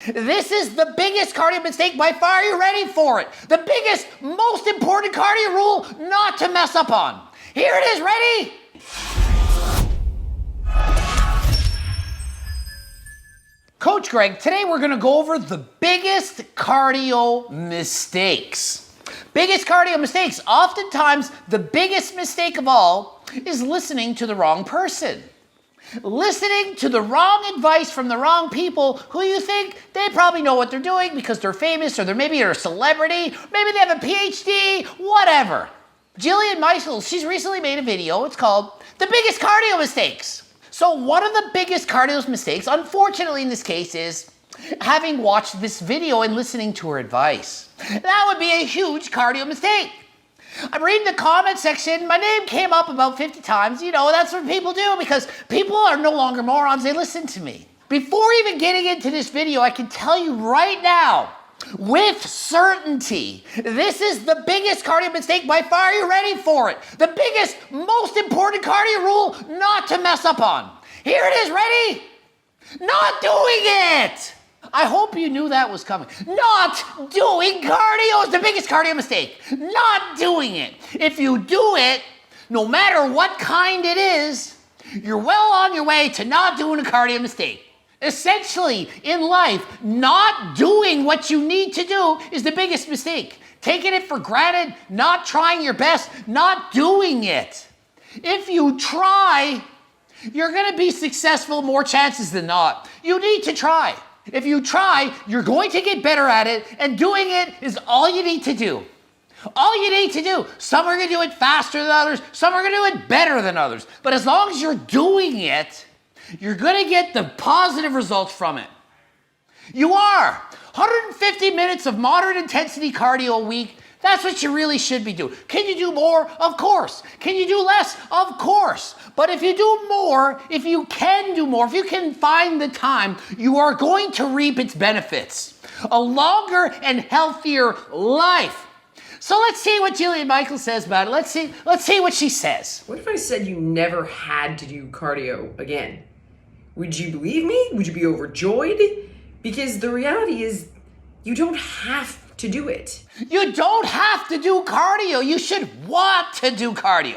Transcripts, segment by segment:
This is the biggest cardio mistake by far. Are you ready for it? The biggest, most important cardio rule not to mess up on. Here it is, ready? Coach Greg, today we're gonna go over the biggest cardio mistakes. Biggest cardio mistakes. Oftentimes, the biggest mistake of all is listening to the wrong person. Listening to the wrong advice from the wrong people who you think they probably know what they're doing because they're famous or maybe they're a celebrity, maybe they have a PhD, whatever. Jillian Michaels, she's recently made a video. It's called The Biggest Cardio Mistakes. So one of the biggest cardio mistakes, unfortunately in this case, is having watched this video and listening to her advice. That would be a huge cardio mistake. I'm reading the comment section. My name came up about 50 times. You know, that's what people do because people are no longer morons. They listen to me. Before even getting into this video, I can tell you right now, with certainty, this is the biggest cardio mistake by far. Are you ready for it? The biggest, most important cardio rule not to mess up on. Here it is, ready? Not doing it! I hope you knew that was coming. Not doing cardio is the biggest cardio mistake. Not doing it. If you do it, no matter what kind it is, you're well on your way to not doing a cardio mistake. Essentially, in life, not doing what you need to do is the biggest mistake. Taking it for granted, not trying your best, not doing it. If you try, you're gonna be successful more chances than not. You need to try. If you try, you're going to get better at it, and doing it is all you need to do. All you need to do. Some are gonna do it faster than others, some are gonna do it better than others. But as long as you're doing it, you're gonna get the positive results from it. You are. 150 minutes of moderate intensity cardio a week, that's what you really should be doing. Can you do more? Of course. Can you do less? Of course. But if you do more, if you can do more, if you can find the time, you are going to reap its benefits. A longer and healthier life. So let's see what Jillian Michaels says about it. Let's see what she says. What if I said you never had to do cardio again? Would you believe me? Would you be overjoyed? Because the reality is you don't have to do it. You don't have to do cardio. You should want to do cardio.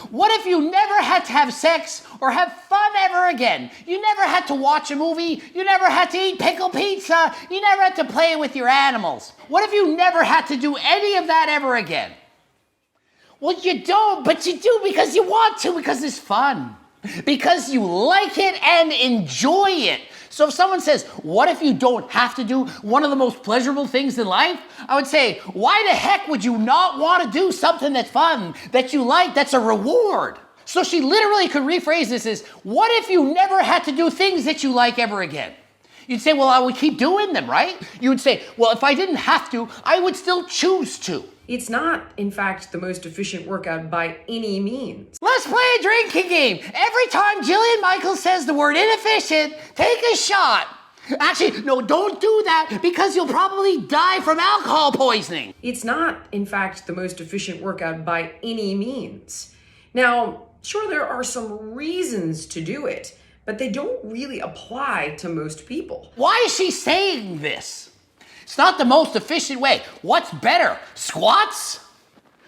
What if you never had to have sex or have fun ever again? You never had to watch a movie. You never had to eat pickle pizza. You never had to play with your animals. What if you never had to do any of that ever again? Well, you don't, but you do because you want to, because it's fun. Because you like it and enjoy it. So if someone says, what if you don't have to do one of the most pleasurable things in life? I would say, why the heck would you not want to do something that's fun, that you like, that's a reward? So she literally could rephrase this as, what if you never had to do things that you like ever again? You'd say, well, I would keep doing them, right? You would say, well, if I didn't have to, I would still choose to. It's not, in fact, the most efficient workout by any means. Let's play a drinking game. Every time Jillian Michaels says the word inefficient, take a shot. Actually, no, don't do that because you'll probably die from alcohol poisoning. It's not, in fact, the most efficient workout by any means. Now, sure, there are some reasons to do it, but they don't really apply to most people. Why is she saying this? It's not the most efficient way. What's better? Squats?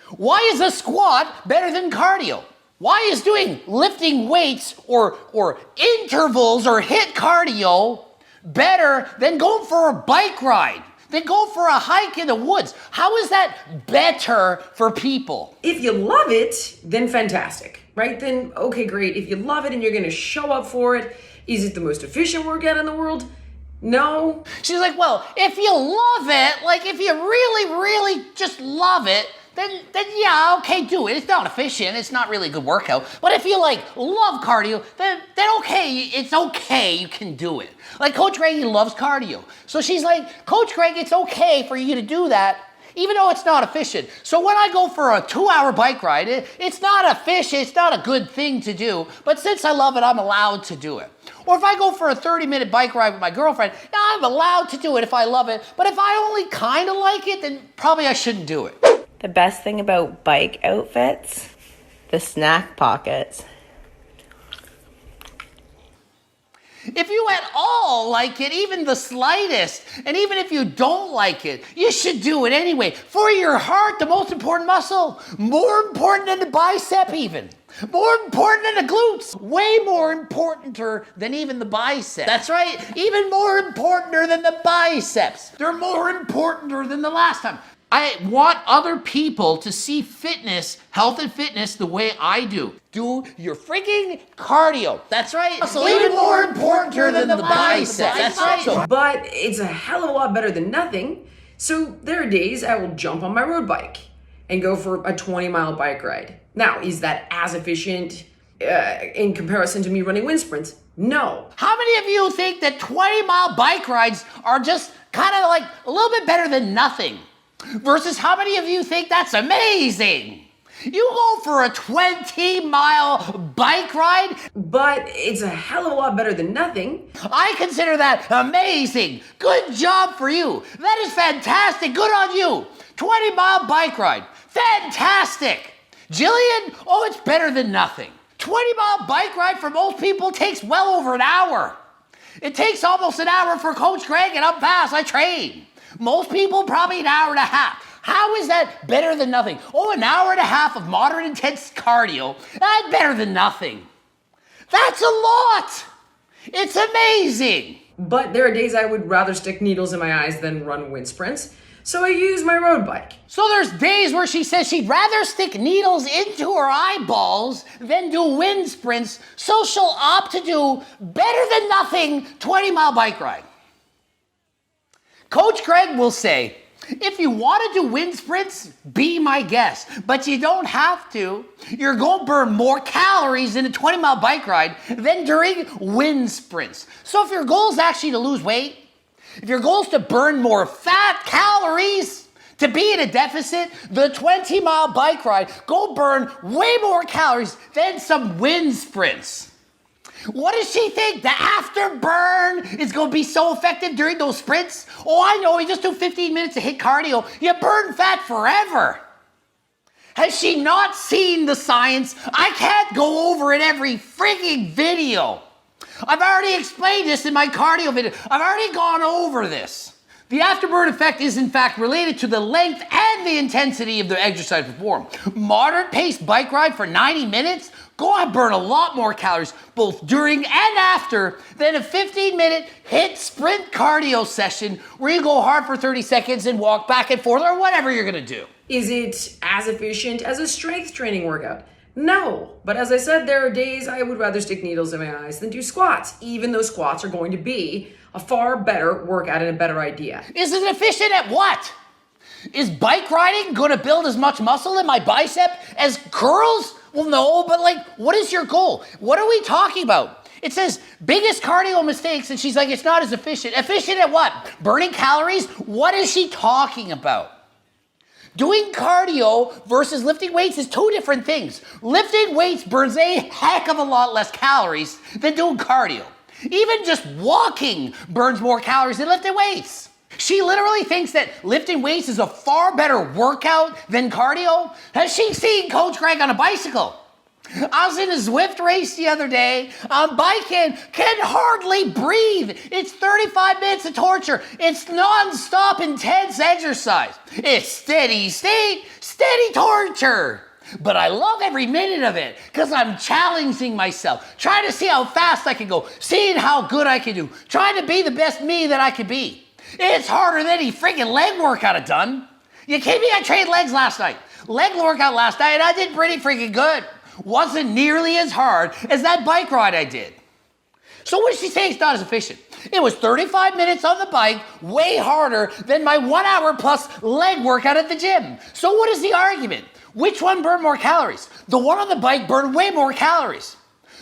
Why is a squat better than cardio? Why is doing lifting weights or intervals or HIIT cardio better than going for a bike ride? Than go for a hike in the woods? How is that better for people? If you love it, then fantastic, right? Then, okay, great. If you love it and you're gonna show up for it, is it the most efficient workout in the world? No. She's like, well, if you love it, like if you really, really just love it, then yeah, okay, do it. It's not efficient. It's not really a good workout. But if you love cardio, then okay, it's okay. You can do it. Like Coach Greg, he loves cardio. So she's like, Coach Greg, it's okay for you to do that, even though it's not efficient. So when I go for a 2-hour bike ride, it's not efficient. It's not a good thing to do. But since I love it, I'm allowed to do it. Or if I go for a 30-minute bike ride with my girlfriend, yeah, I'm allowed to do it if I love it. But if I only kind of like it, then probably I shouldn't do it. The best thing about bike outfits, the snack pockets. If you at all like it, even the slightest, and even if you don't like it, you should do it anyway. For your heart, the most important muscle, more important than the bicep even. More important than the glutes. Way more importanter than even the biceps. That's right, even more importanter than the biceps. They're more importanter than the last time. I want other people to see fitness, health and fitness the way I do. Do your freaking cardio. That's right. So even more importanter than the biceps. That's right. So But it's a hell of a lot better than nothing. So there are days I will jump on my road bike and go for a 20-mile bike ride. Now, is that as efficient in comparison to me running wind sprints? No. how many of you think that 20-mile bike rides are just kind of like a little bit better than nothing? Versus how many of you think that's amazing? You go for a 20-mile bike ride? But it's a hell of a lot better than nothing. I consider that amazing. Good job for you. That is fantastic. Good on you. 20-mile bike ride. Fantastic. Jillian, oh, it's better than nothing. 20-mile bike ride for most people takes well over an hour. It takes almost an hour for Coach Greg, and I'm fast. I train. Most people, probably an hour and a half. How is that better than nothing? Oh, an hour and a half of moderate intense cardio. That's better than nothing. That's a lot. It's amazing. But there are days I would rather stick needles in my eyes than run wind sprints. So I use my road bike. So there's days where she says she'd rather stick needles into her eyeballs than do wind sprints, so she'll opt to do better than nothing 20-mile bike ride. Coach Greg will say, if you want to do wind sprints, be my guest, but you don't have to. You're going to burn more calories in a 20-mile bike ride than during wind sprints. So if your goal is actually to lose weight, if your goal is to burn more fat calories, to be in a deficit, the 20-mile bike ride, go burn way more calories than some wind sprints. What does she think? The afterburn is going to be so effective during those sprints? Oh, I know, you just do 15 minutes of HIIT cardio, you burn fat forever. Has she not seen the science? I can't go over it every freaking video. I've already explained this in my cardio video. I've already gone over this. The afterburn effect is in fact related to the length and the intensity of the exercise performed. Moderate paced bike ride for 90 minutes, go on burn a lot more calories both during and after than a 15-minute HIIT sprint cardio session where you go hard for 30 seconds and walk back and forth or whatever you're gonna do. Is it as efficient as a strength training workout? No, but as I said, there are days I would rather stick needles in my eyes than do squats, even though squats are going to be a far better workout and a better idea. Is it efficient at what? Is bike riding gonna build as much muscle in my bicep as curls? Well, no, but like, what is your goal? What are we talking about? It says biggest cardio mistakes, and she's like, it's not as efficient. Efficient at what? Burning calories? What is she talking about? Doing cardio versus lifting weights is two different things. Lifting weights burns a heck of a lot less calories than doing cardio. Even just walking burns more calories than lifting weights. She literally thinks that lifting weights is a far better workout than cardio. Has she seen Coach Greg on a bicycle? I was in a Zwift race the other day. I'm biking, can hardly breathe. It's 35 minutes of torture. It's non-stop intense exercise. It's steady state, steady torture. But I love every minute of it because I'm challenging myself, trying to see how fast I can go, seeing how good I can do, trying to be the best me that I can be. It's harder than any freaking leg workout I've done. You kidding me? I trained legs last night. Leg workout last night and I did pretty freaking good. Wasn't nearly as hard as that bike ride I did. So what did she say? It's not as efficient. It was 35 minutes on the bike, way harder than my 1 hour plus leg workout at the gym. So what is the argument? Which one burned more calories? The one on the bike burned way more calories.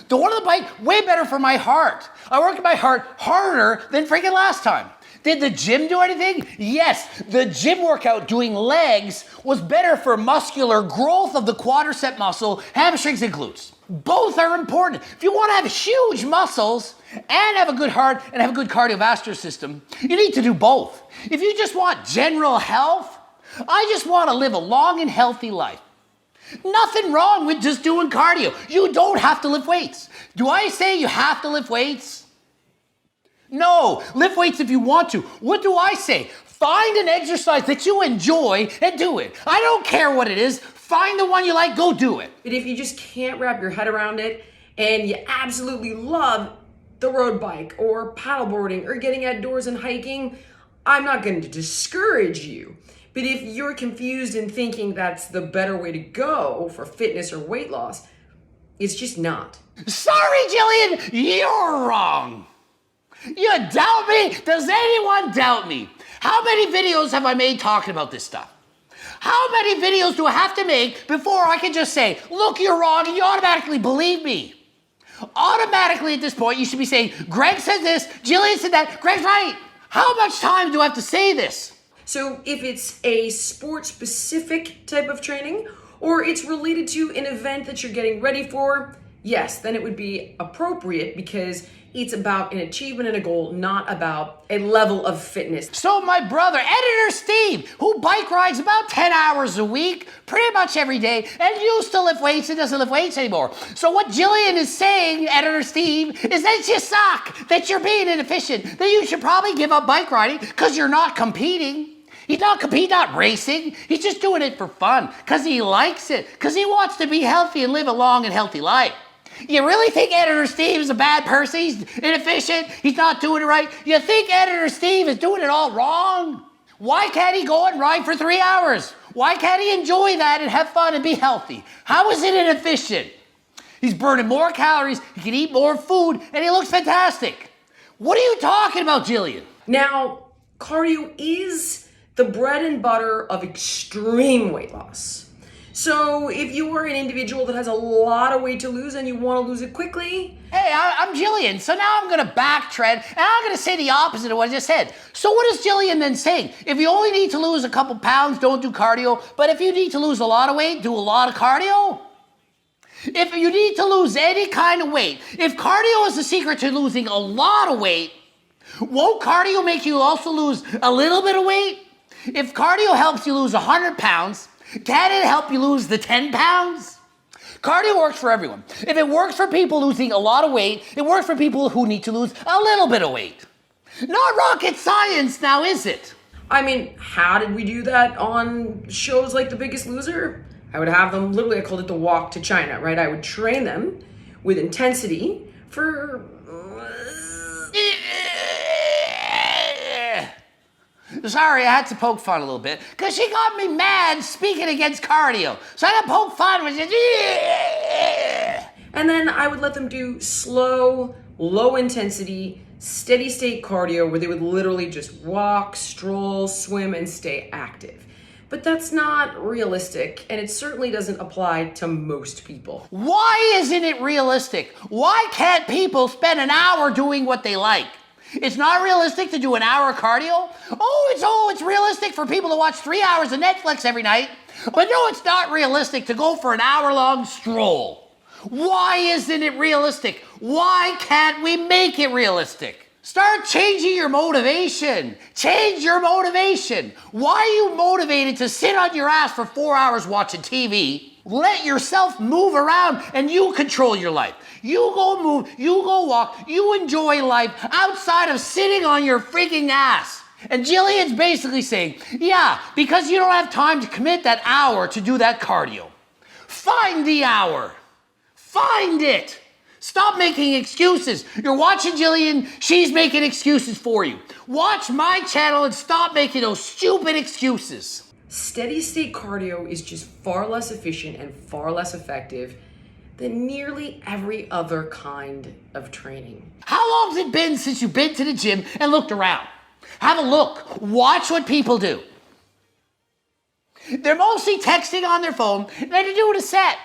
The one on the bike, way better for my heart. I worked my heart harder than freaking last time. Did the gym do anything? Yes, the gym workout doing legs was better for muscular growth of the quadricep muscle, hamstrings, and glutes. Both are important. If you want to have huge muscles and have a good heart and have a good cardiovascular system, you need to do both. If you just want general health, I just want to live a long and healthy life. Nothing wrong with just doing cardio. You don't have to lift weights. Do I say you have to lift weights? No, lift weights if you want to. What do I say? Find an exercise that you enjoy and do it. I don't care what it is. Find the one you like, go do it. But if you just can't wrap your head around it and you absolutely love the road bike or paddleboarding or getting outdoors and hiking, I'm not going to discourage you. But if you're confused and thinking that's the better way to go for fitness or weight loss, it's just not. Sorry, Jillian, you're wrong. You doubt me? Does anyone doubt me? How many videos have I made talking about this stuff? How many videos do I have to make before I can just say, look, you're wrong, and you automatically believe me? Automatically at this point, you should be saying, Greg said this, Jillian said that, Greg's right. How much time do I have to say this? So if it's a sport-specific type of training, or it's related to an event that you're getting ready for, yes, then it would be appropriate because it's about an achievement and a goal, not about a level of fitness. So my brother, Editor Steve, who bike rides about 10 hours a week, pretty much every day, and used to lift weights and doesn't lift weights anymore. So what Jillian is saying, Editor Steve, is that you suck, that you're being inefficient, that you should probably give up bike riding because you're not competing. He's not competing, not racing. He's just doing it for fun because he likes it, because he wants to be healthy and live a long and healthy life. You really think Editor Steve is a bad person? He's inefficient? He's not doing it right? You think Editor Steve is doing it all wrong? Why can't he go and ride for 3 hours? Why can't he enjoy that and have fun and be healthy? How is it inefficient? He's burning more calories, he can eat more food, and he looks fantastic. What are you talking about, Jillian? Now, cardio is the bread and butter of extreme weight loss. So if you are an individual that has a lot of weight to lose and you want to lose it quickly... Hey, I'm Jillian, so now I'm going to backtread and I'm going to say the opposite of what I just said. So what is Jillian then saying? If you only need to lose a couple pounds, don't do cardio. But if you need to lose a lot of weight, do a lot of cardio? If you need to lose any kind of weight, if cardio is the secret to losing a lot of weight, won't cardio make you also lose a little bit of weight? If cardio helps you lose 100 pounds, can it help you lose the 10 pounds? Cardio works for everyone. If it works for people losing a lot of weight, it works for people who need to lose a little bit of weight. Not rocket science now, is it? I mean, how did we do that on shows like The Biggest Loser? I would have them, literally I called it the walk to China, right? I would train them with intensity for... Sorry, I had to poke fun a little bit because she got me mad speaking against cardio. So I had to poke fun with it. And then I would let them do slow, low intensity, steady state cardio where they would literally just walk, stroll, swim, and stay active. But that's not realistic, and it certainly doesn't apply to most people. Why isn't it realistic? Why can't people spend an hour doing what they like? It's not realistic to do an hour of cardio. It's realistic for people to watch 3 hours of Netflix every night. But no, it's not realistic to go for an hour-long stroll. Why isn't it realistic? Why can't we make it realistic? Start changing your motivation. Change your motivation. Why are you motivated to sit on your ass for 4 hours watching TV? Let yourself move around and you control your life. You go move, you go walk, you enjoy life outside of sitting on your freaking ass. And Jillian's basically saying, yeah, because you don't have time to commit that hour to do that cardio. Find the hour. Find it. Stop making excuses. You're watching Jillian, she's making excuses for you. Watch my channel and stop making those stupid excuses. Steady state cardio is just far less efficient and far less effective than nearly every other kind of training. How long's it been since you've been to the gym and looked around? Have a look. Watch what people do. They're mostly texting on their phone and they're doing a set.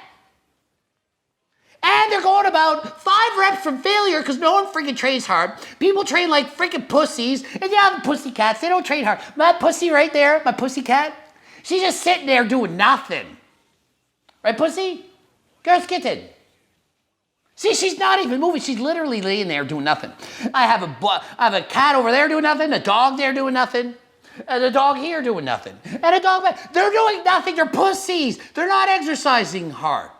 And they're going about 5 reps from failure because no one freaking trains hard. People train like freaking pussies. And yeah, the pussycats, they don't train hard. My pussy right there, my pussycat, she's just sitting there doing nothing. Right, pussy? Girl's kitten. See, she's not even moving. She's literally laying there doing nothing. I have a cat over there doing nothing, a dog there doing nothing, and a dog here doing nothing, and a dog back. They're doing nothing. They're pussies. They're not exercising hard.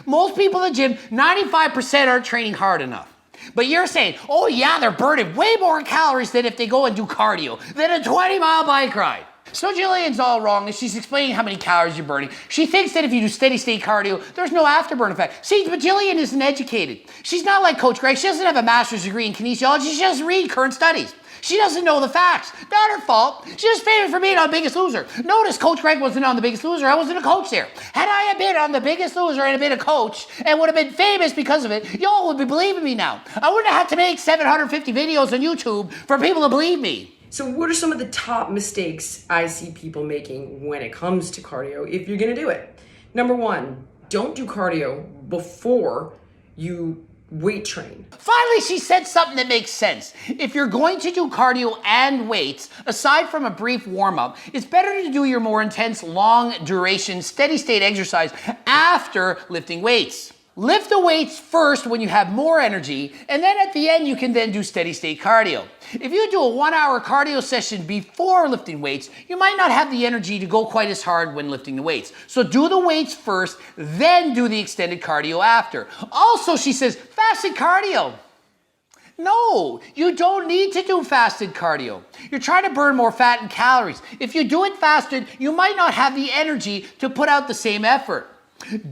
Most people in the gym, 95% aren't training hard enough. But you're saying, oh yeah, they're burning way more calories than if they go and do cardio, than a 20-mile bike ride. So Jillian's all wrong, and she's explaining how many calories you're burning. She thinks that if you do steady state cardio, there's no afterburn effect. See, but Jillian isn't educated. She's not like Coach Greg. She doesn't have a master's degree in kinesiology. She doesn't read current studies. She doesn't know the facts. Not her fault. She's just famous for being on Biggest Loser. Notice Coach Greg wasn't on The Biggest Loser. I wasn't a coach there. Had I been on The Biggest Loser and been a coach and would have been famous because of it, y'all would be believing me now. I wouldn't have had to make 750 videos on YouTube for people to believe me. So what are some of the top mistakes I see people making when it comes to cardio if you're gonna do it? Number one, don't do cardio before you weight train. Finally, she said something that makes sense. If you're going to do cardio and weights, aside from a brief warm-up, it's better to do your more intense, long duration, steady state exercise after lifting weights. Lift the weights first when you have more energy, and then at the end you can then do steady state cardio. If you do a 1-hour cardio session before lifting weights, you might not have the energy to go quite as hard when lifting the weights. So do the weights first, then do the extended cardio after. Also, she says, fasted cardio. No, you don't need to do fasted cardio. You're trying to burn more fat and calories. If you do it fasted, you might not have the energy to put out the same effort.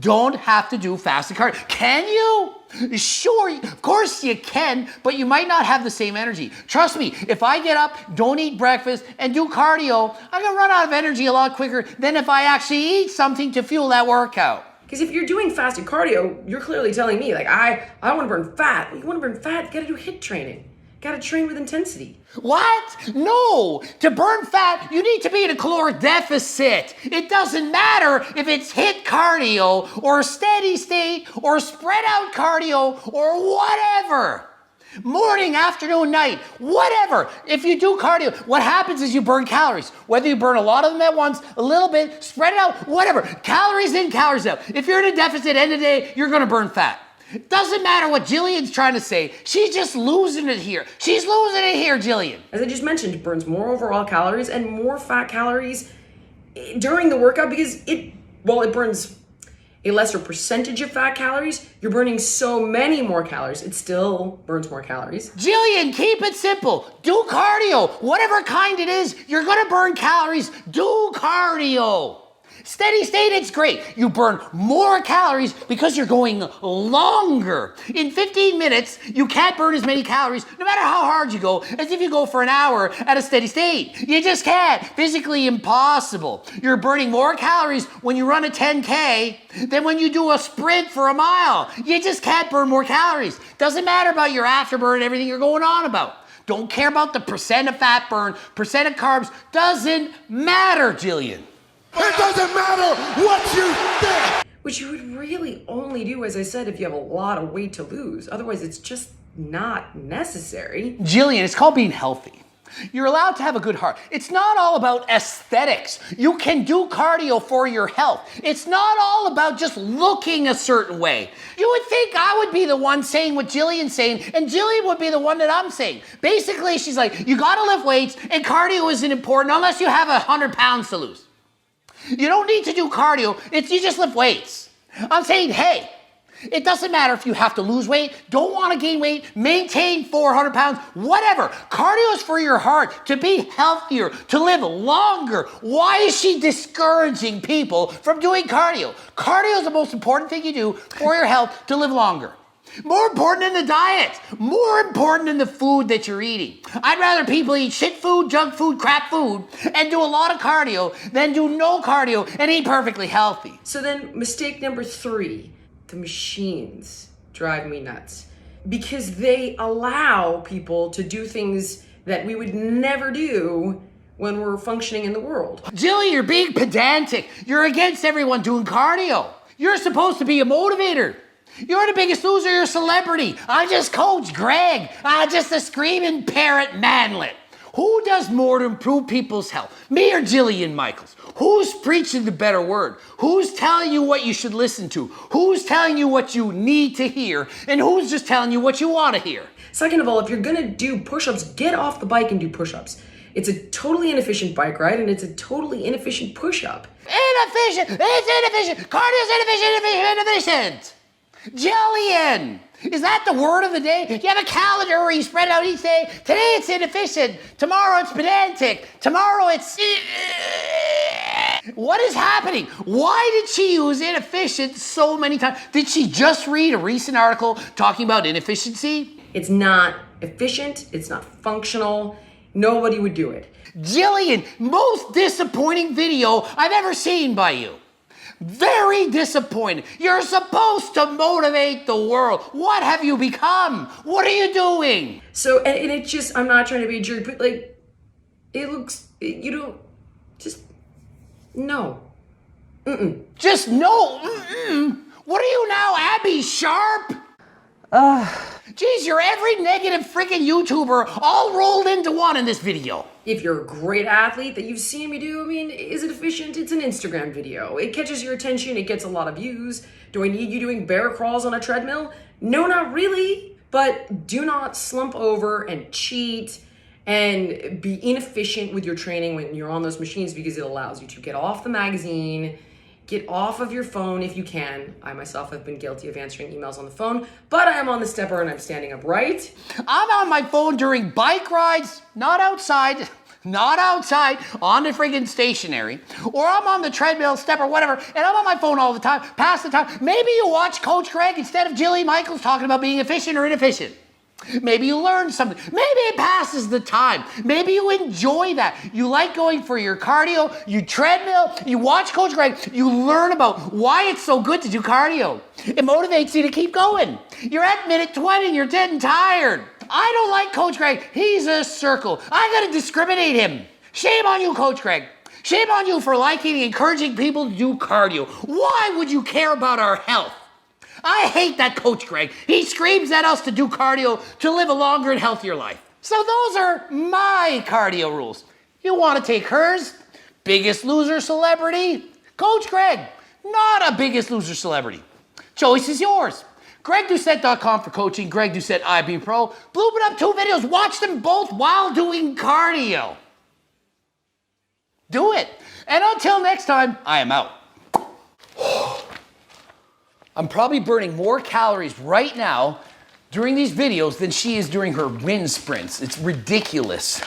Don't have to do fasted cardio. Can you? Sure, of course you can, but you might not have the same energy. Trust me, if I get up, don't eat breakfast, and do cardio, I'm gonna run out of energy a lot quicker than if I actually eat something to fuel that workout. Because if you're doing fasted cardio, you're clearly telling me, like, I want to burn fat. You want to burn fat, you gotta do HIIT training. Gotta train with intensity. What? No! To burn fat, you need to be in a caloric deficit. It doesn't matter if it's HIIT cardio or steady state or spread out cardio or whatever. Morning, afternoon, night, whatever. If you do cardio, what happens is you burn calories. Whether you burn a lot of them at once, a little bit, spread it out, whatever. Calories in, calories out. If you're in a deficit end of the day, you're gonna burn fat. Doesn't matter what Jillian's trying to say. She's just losing it here. She's losing it here, Jillian. As I just mentioned, it burns more overall calories and more fat calories during the workout because it burns a lesser percentage of fat calories. You're burning so many more calories. It still burns more calories. Jillian, keep it simple. Do cardio. Whatever kind it is, you're gonna burn calories. Do cardio. Steady state, it's great. You burn more calories because you're going longer. In 15 minutes, you can't burn as many calories, no matter how hard you go, as if you go for an hour at a steady state. You just can't. Physically impossible. You're burning more calories when you run a 10K than when you do a sprint for a mile. You just can't burn more calories. Doesn't matter about your afterburn and everything you're going on about. Don't care about the percent of fat burn, percent of carbs. Doesn't matter, Jillian. It doesn't matter what you think. Which you would really only do, as I said, if you have a lot of weight to lose. Otherwise, it's just not necessary. Jillian, it's called being healthy. You're allowed to have a good heart. It's not all about aesthetics. You can do cardio for your health. It's not all about just looking a certain way. You would think I would be the one saying what Jillian's saying, and Jillian would be the one that I'm saying. Basically, she's like, you gotta lift weights, and cardio isn't important unless you have 100 pounds to lose. You don't need to do cardio, you just lift weights. I'm saying, hey, it doesn't matter if you have to lose weight, don't want to gain weight, maintain 400 pounds, whatever. Cardio is for your heart, to be healthier, to live longer. Why is she discouraging people from doing cardio? Cardio is the most important thing you do for your health to live longer. More important than the diet. More important than the food that you're eating. I'd rather people eat shit food, junk food, crap food, and do a lot of cardio than do no cardio and eat perfectly healthy. So then, mistake number 3, the machines drive me nuts. Because they allow people to do things that we would never do when we're functioning in the world. Jilly, you're being pedantic. You're against everyone doing cardio. You're supposed to be a motivator. You're the Biggest Loser, you're a celebrity. I'm just Coach Greg. I'm just a screaming parrot manlet. Who does more to improve people's health? Me or Jillian Michaels? Who's preaching the better word? Who's telling you what you should listen to? Who's telling you what you need to hear? And who's just telling you what you want to hear? Second of all, if you're gonna do push-ups, get off the bike and do push-ups. It's a totally inefficient bike ride and it's a totally inefficient push-up. Inefficient! It's inefficient! Cardio's inefficient, inefficient, inefficient! Jillian! Is that the word of the day? You have a calendar where you spread it out each day. Today it's inefficient. Tomorrow it's pedantic. Tomorrow it's... What is happening? Why did she use inefficient so many times? Did she just read a recent article talking about inefficiency? It's not efficient. It's not functional. Nobody would do it. Jillian, most disappointing video I've ever seen by you. Very disappointed. You're supposed to motivate the world. What have you become? What are you doing? So, and it just, I'm not trying to be a jerk, but like, it looks, you don't, just, no. Just no. What are you now, Abby Sharp? Geez, you're every negative freaking YouTuber all rolled into one in this video. If you're a great athlete that you've seen me do, I mean, is it efficient? It's an Instagram video. It catches your attention. It gets a lot of views. Do I need you doing bear crawls on a treadmill? No, not really. But do not slump over and cheat and be inefficient with your training when you're on those machines, because it allows you to get off the magazine, get off of your phone if you can. I myself have been guilty of answering emails on the phone, but I am on the stepper and I'm standing upright. I'm on my phone during bike rides, not outside, on the friggin' stationary, or I'm on the treadmill, step, or whatever, and I'm on my phone all the time, pass the time. Maybe you watch Coach Greg instead of Jillian Michaels talking about being efficient or inefficient. Maybe you learn something. Maybe it passes the time. Maybe you enjoy that. You like going for your cardio, you treadmill, you watch Coach Greg, you learn about why it's so good to do cardio. It motivates you to keep going. You're at minute 20 and you're dead and tired. I don't like Coach Greg. He's a circle. I gotta discriminate him. Shame on you, Coach Greg. Shame on you for liking and encouraging people to do cardio. Why would you care about our health? I hate that Coach Greg. He screams at us to do cardio to live a longer and healthier life. So those are my cardio rules. You want to take hers? Biggest Loser celebrity? Coach Greg. Not a Biggest Loser celebrity. Choice is yours. GregDoucette.com for coaching. Greg Doucette, IB Pro. Blooping up 2 videos. Watch them both while doing cardio. Do it. And until next time, I am out. I'm probably burning more calories right now during these videos than she is during her wind sprints. It's ridiculous.